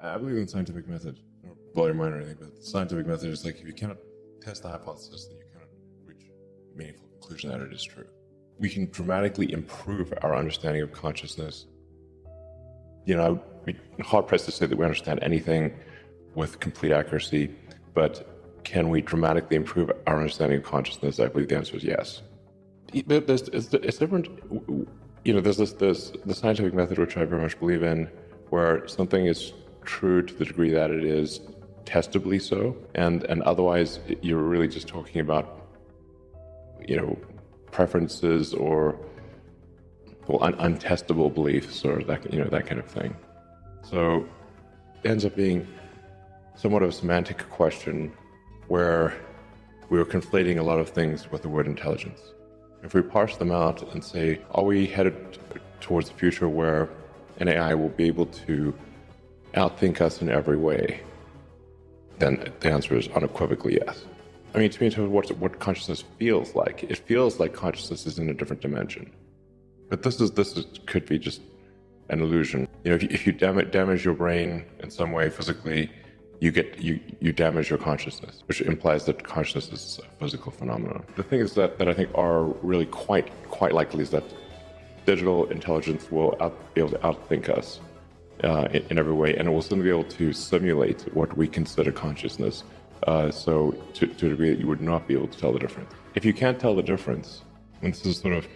I believe in the scientific method. I don't blow your mind or anything, but the scientific method is like if you cannot test the hypothesis, then you cannot reach a meaningful conclusion that it is true. We can dramatically improve our understanding of consciousness. I would be hard-pressed to say that we understand anything with complete accuracy, but can we dramatically improve our understanding of consciousness? I believe the answer is yes. But it's different. There's the scientific method, which I very much believe in, where something is true to the degree that it is testably so, and otherwise you're really just talking about preferences or untestable beliefs or that kind of thing. So it ends up being somewhat of a semantic question where we are conflating a lot of things with the word intelligence. If we parse them out and say, are we headed towards a future where an AI will be able to outthink us in every way? Then the answer is unequivocally yes. I mean, to me, in terms of what consciousness feels like, it feels like consciousness is in a different dimension. But this could be just an illusion. If you damage your brain in some way physically, you damage your consciousness, which implies that consciousness is a physical phenomenon. The thing is that I think are really quite likely is that digital intelligence will be able to outthink us in every way, and it will soon be able to simulate what we consider consciousness. So to a degree that you would not be able to tell the difference. If you can't tell the difference, and this is sort of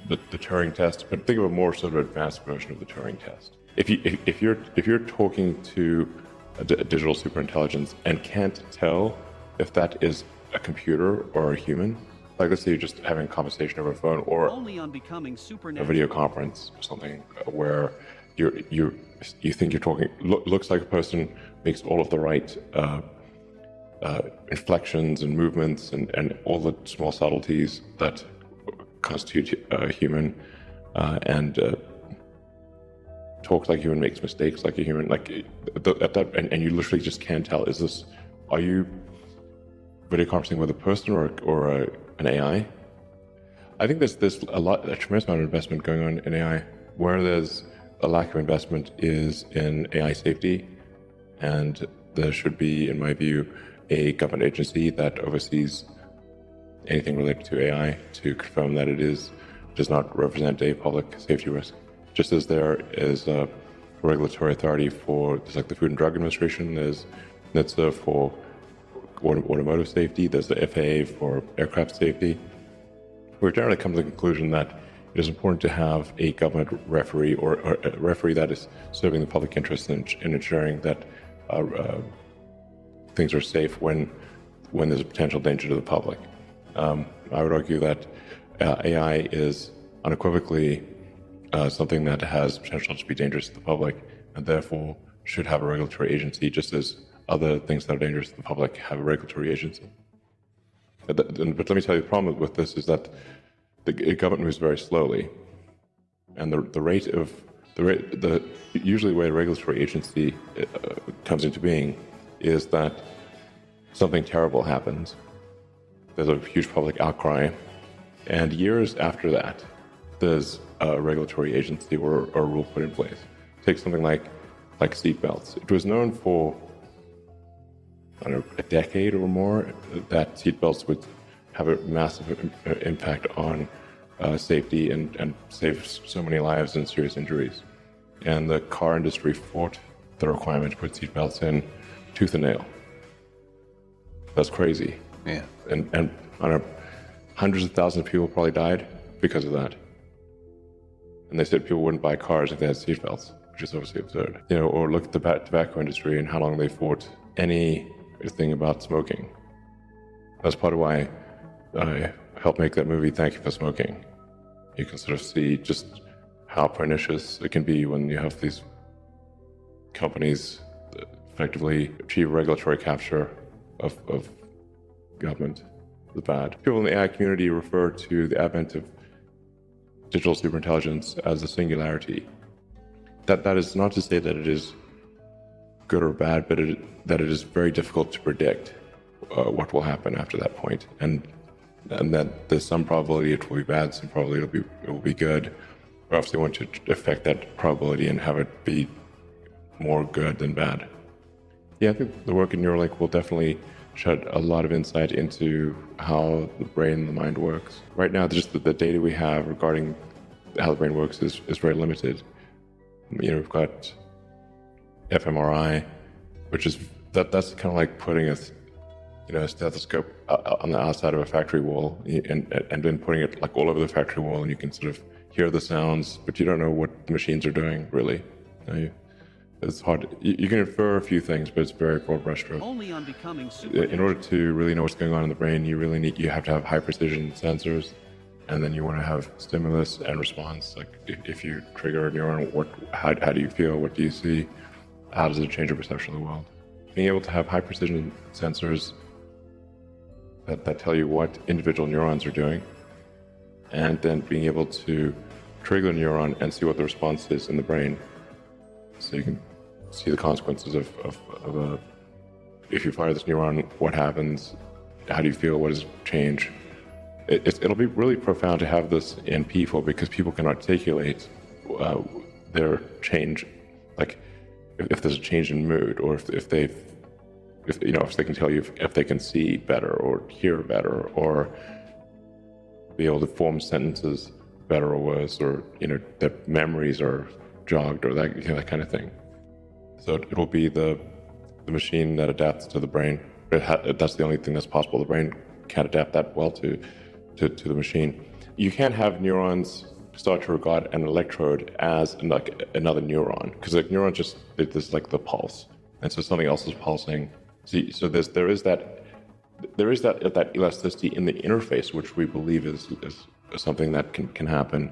the Turing test, but think of a more sort of advanced version of the Turing test. If you're talking to a digital superintelligence and can't tell if that is a computer or a human, like let's say you're just having a conversation over a phone or only on becoming a video conference or something where you think you're talking, looks like a person, makes all of the right inflections and movements and all the small subtleties that constitute a human, and talks like a human, makes mistakes like a human, and you literally just can't tell, are you video conferencing with a person or an AI? I think there's a tremendous amount of investment going on in AI. Where there's a lack of investment is in AI safety, and there should be, in my view, a government agency that oversees anything related to AI to confirm that it does not represent a public safety risk. Just as there is a regulatory authority there's like the Food and Drug Administration, there's NHTSA for automotive safety, there's the FAA for aircraft safety. We're generally come to the conclusion that it is important to have a government referee or a referee that is serving the public interest in ensuring that things are safe when there's a potential danger to the public. I would argue that AI is unequivocally something that has potential to be dangerous to the public, and therefore should have a regulatory agency, just as other things that are dangerous to the public have a regulatory agency. But let me tell you, the problem with this is that the government moves very slowly, and usually the way a regulatory agency comes into being is that something terrible happens. There's a huge public outcry, and years after that, there's a regulatory agency or a rule put in place. Take something like seatbelts. It was known for, I don't know, a decade or more that seatbelts would have a massive impact on safety and save so many lives and serious injuries. And the car industry fought the requirement to put seatbelts in tooth and nail. That's crazy. Yeah. And I don't know, hundreds of thousands of people probably died because of that. And they said people wouldn't buy cars if they had seatbelts, which is obviously absurd. Or look at the tobacco industry and how long they fought anything about smoking. That's part of why I helped make that movie, Thank You for Smoking. You can sort of see just how pernicious it can be when you have these companies that effectively achieve regulatory capture of government. The bad. People in the AI community refer to the advent of digital superintelligence as a singularity. That is not to say that it is good or bad, but that it is very difficult to predict what will happen after that point, and that there's some probability it will be bad, some probability it will be good. We obviously want to affect that probability and have it be more good than bad. Yeah, I think the work in Neuralink will definitely shed a lot of insight into how the brain and the mind works. Right now, just the data we have regarding how the brain works is very limited. We've got fMRI, which is that's kind of like putting a stethoscope on the outside of a factory wall and then putting it like all over the factory wall, and you can sort of hear the sounds, but you don't know what the machines are doing really. It's hard. You can infer a few things, but it's very broad brushstroke. Only on becoming super. In order to really know what's going on in the brain, you have to have high precision sensors, and then you want to have stimulus and response. Like if you trigger a neuron, how do you feel? What do you see? How does it change your perception of the world? Being able to have high precision sensors that tell you what individual neurons are doing, and then being able to trigger the neuron and see what the response is in the brain, so you can see the consequences of if you fire this neuron, what happens, how do you feel, what does it change. It'll be really profound to have this in people, because people can articulate their change, like if there's a change in mood, or if they can tell you if they can see better or hear better, or be able to form sentences better or worse, or that memories are jogged, or that kind of thing. So it will be the machine that adapts to the brain. That's the only thing that's possible. The brain can't adapt that well to the machine. You can't have neurons start to regard an electrode as like another neuron, because like neurons there's like the pulse, and so something else is pulsing. So there is that elasticity in the interface, which we believe is something that can happen.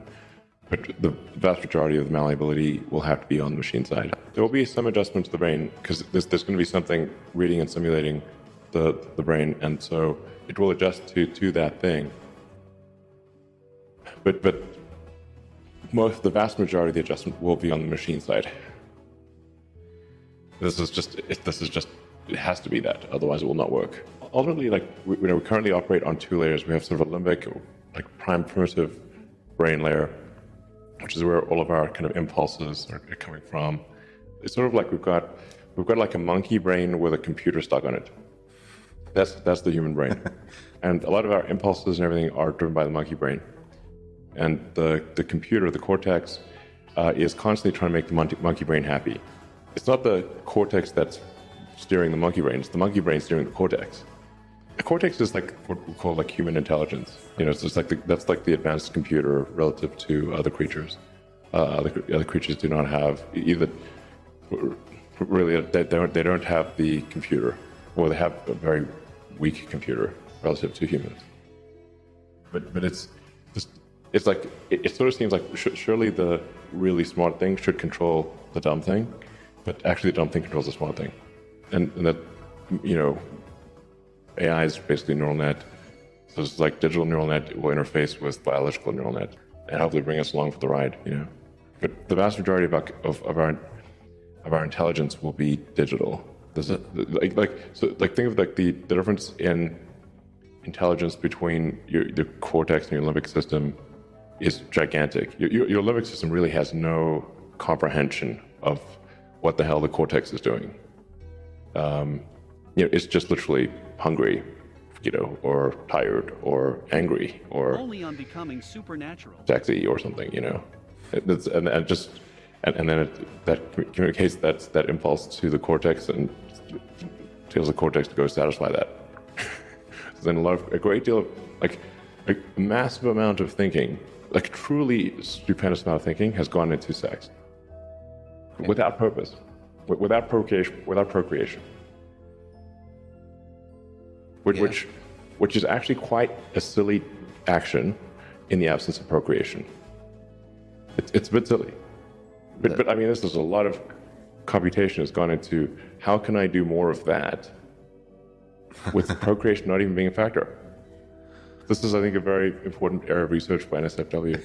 But the vast majority of the malleability will have to be on the machine side. There will be some adjustment to the brain, because there's going to be something reading and simulating the brain, and so it will adjust to that thing. But the vast majority of the adjustment will be on the machine side. It has to be that, otherwise it will not work. Ultimately, we currently operate on two layers. We have sort of a limbic, like prime primitive brain layer, which is where all of our kind of impulses are coming from. It's sort of like we've got like a monkey brain with a computer stuck on it. That's the human brain. And a lot of our impulses and everything are driven by the monkey brain. And the computer, the cortex, is constantly trying to make the monkey brain happy. It's not the cortex that's steering the monkey brain, it's the monkey brain steering the cortex. The cortex is like what we call like human intelligence. It's just like that's like the advanced computer relative to other creatures. Other creatures do not have either. Really, they don't have the computer, or they have a very weak computer relative to humans. But it's like it sort of seems like surely the really smart thing should control the dumb thing, but actually the dumb thing controls the smart thing, and that AI is basically neural net. So it's like digital neural net will interface with biological neural net and hopefully bring us along for the ride, But the vast majority of our intelligence will be digital. Think of like the difference in intelligence between the cortex and your limbic system is gigantic. Your limbic system really has no comprehension of what the hell the cortex is doing. It's just literally hungry, or tired, or angry, or only on becoming supernatural, sexy, or something, and then that communicates that impulse to the cortex and tells the cortex to go satisfy that. So then a great deal of a massive amount of thinking, like truly stupendous amount of thinking, has gone into sex without purpose, without procreation. Which is actually quite a silly action in the absence of procreation. It's a bit silly. But I mean, this is a lot of computation has gone into how can I do more of that with procreation not even being a factor. This is, I think, a very important area of research by NSFW.